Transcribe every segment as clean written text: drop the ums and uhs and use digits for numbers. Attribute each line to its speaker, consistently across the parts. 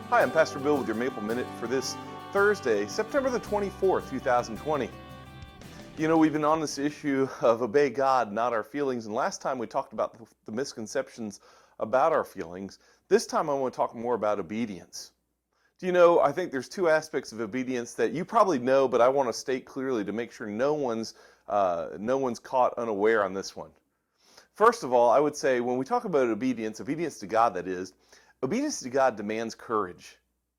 Speaker 1: Hi, I'm Pastor Bill with your Maple Minute for this Thursday, September the 24th, 2020. You know, we've been on this issue of obey God, not our feelings, and last time we talked about the misconceptions about our feelings. This time I want to talk more about obedience. Do you know, I think there's two aspects of obedience that you probably know, but I want to state clearly to make sure no one's caught unaware on this one. First of all, I would say when we talk about obedience to God that is, obedience to God demands courage.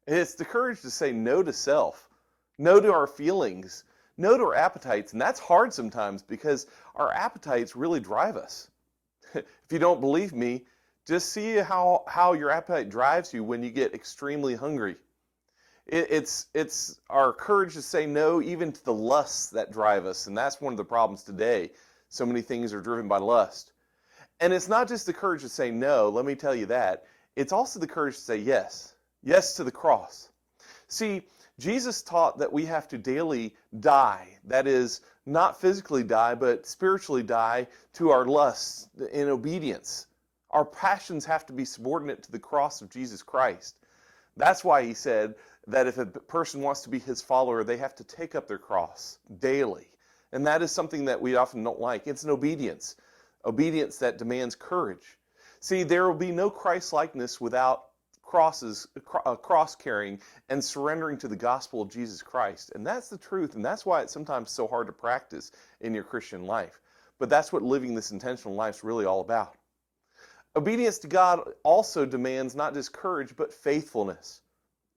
Speaker 1: It's the courage to say no to self, no to our feelings, no to our appetites. And that's hard sometimes because our appetites really drive us. If you don't believe me, just see how your appetite drives you when you get extremely hungry. It's our courage to say no even to the lusts that drive us. And that's one of the problems today. So many things are driven by lust. And it's not just the courage to say no, let me tell you that. It's also the courage to say yes. Yes to the cross. See, Jesus taught that we have to daily die. That is, not physically die, but spiritually die to our lusts in obedience. Our passions have to be subordinate to the cross of Jesus Christ. That's why he said that if a person wants to be his follower, they have to take up their cross daily. And that is something that we often don't like. It's an obedience that demands courage. See, there will be no Christ-likeness without cross-carrying and surrendering to the gospel of Jesus Christ. And that's the truth, and that's why it's sometimes so hard to practice in your Christian life. But that's what living this intentional life is really all about. Obedience to God also demands not just courage, but faithfulness.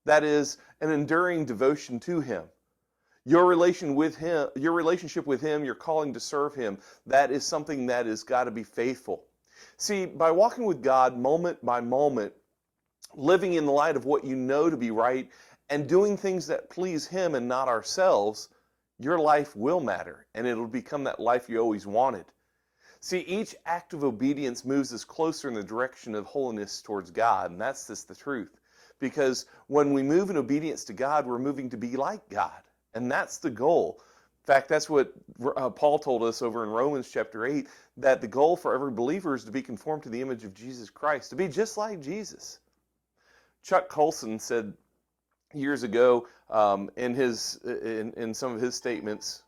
Speaker 1: That is, an enduring devotion to Him. Your relationship with Him, your calling to serve Him, that is something that has got to be faithful. See, by walking with God moment by moment, living in the light of what you know to be right, and doing things that please Him and not ourselves, your life will matter, and it'll become that life you always wanted. See, each act of obedience moves us closer in the direction of holiness towards God, and that's just the truth. Because when we move in obedience to God, we're moving to be like God, and that's the goal. In fact, that's what Paul told us over in Romans chapter 8, that the goal for every believer is to be conformed to the image of Jesus Christ, to be just like Jesus. Chuck Colson said years ago in some of his statements,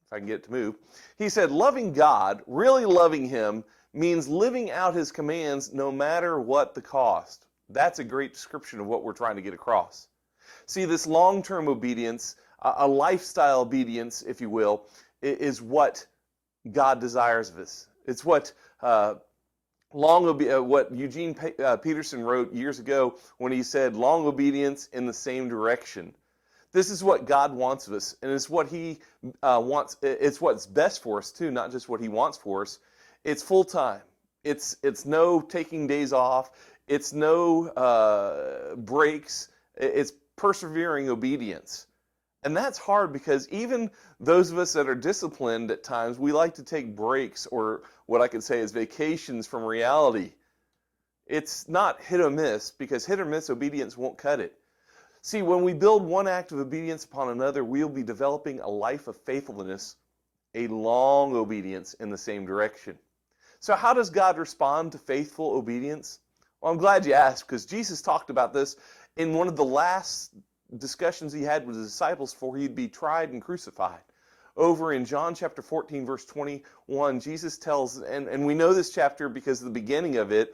Speaker 1: if I can get it to move, he said, loving God, really loving Him, means living out His commands no matter what the cost. That's a great description of what we're trying to get across. See, this long-term obedience, a lifestyle obedience, if you will, is what God desires of us. It's what what Eugene Peterson wrote years ago when he said, long obedience in the same direction. This is what God wants of us, and it's what He wants. It's what's best for us too, not just what He wants for us. It's full time. It's no taking days off. It's no breaks. It's persevering obedience. And that's hard because even those of us that are disciplined at times, we like to take breaks, or what I could say is vacations from reality. It's not hit or miss, because hit or miss obedience won't cut it. See, when we build one act of obedience upon another, we'll be developing a life of faithfulness, a long obedience in the same direction. So how does God respond to faithful obedience? Well, I'm glad you asked, because Jesus talked about this in one of the last discussions He had with His disciples before He'd be tried and crucified. Over in John chapter 14, verse 21, Jesus tells, and we know this chapter because of the beginning of it,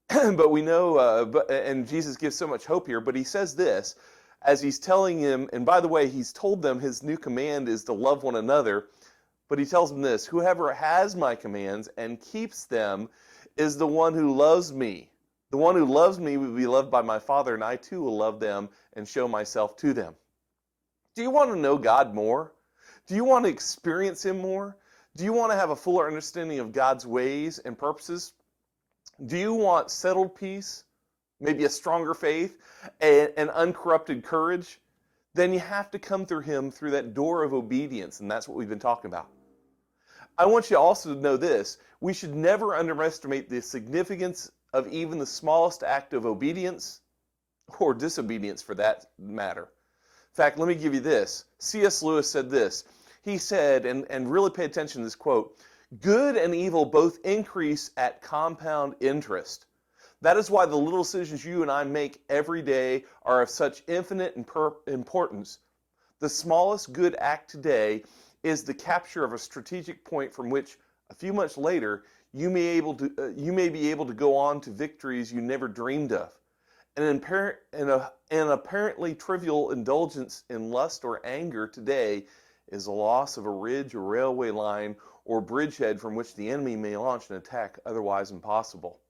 Speaker 1: but we know, and Jesus gives so much hope here, but He says this, as He's telling him, and by the way, He's told them His new command is to love one another, but He tells them this, whoever has my commands and keeps them is the one who loves me. The one who loves me will be loved by my Father, and I too will love them and show myself to them. Do you want to know God more? Do you want to experience Him more? Do you want to have a fuller understanding of God's ways and purposes? Do you want settled peace, maybe a stronger faith, and uncorrupted courage? Then you have to come through Him through that door of obedience, and that's what we've been talking about. I want you also to know this. We should never underestimate the significance of even the smallest act of obedience or disobedience for that matter. In fact, let me give you this. C.S. Lewis said this. He said, and really pay attention to this quote, good and evil both increase at compound interest. That is why the little decisions you and I make every day are of such infinite importance. The smallest good act today is the capture of a strategic point from which, a few months later, you may be able to go on to victories you never dreamed of. An apparently trivial indulgence in lust or anger today is the loss of a ridge or railway line or bridgehead from which the enemy may launch an attack otherwise impossible.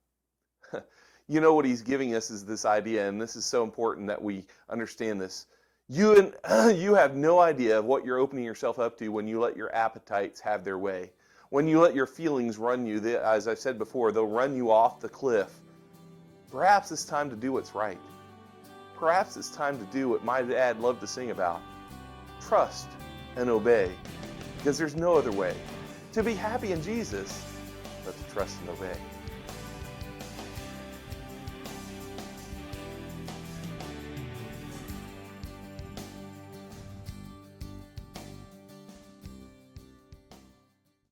Speaker 1: You know what he's giving us is this idea, and this is so important that we understand this. You have no idea of what you're opening yourself up to when you let your appetites have their way. When you let your feelings run you, as I've said before, they'll run you off the cliff. Perhaps it's time to do what's right. Perhaps it's time to do what my dad loved to sing about. Trust and obey, because there's no other way to be happy in Jesus but to trust and obey.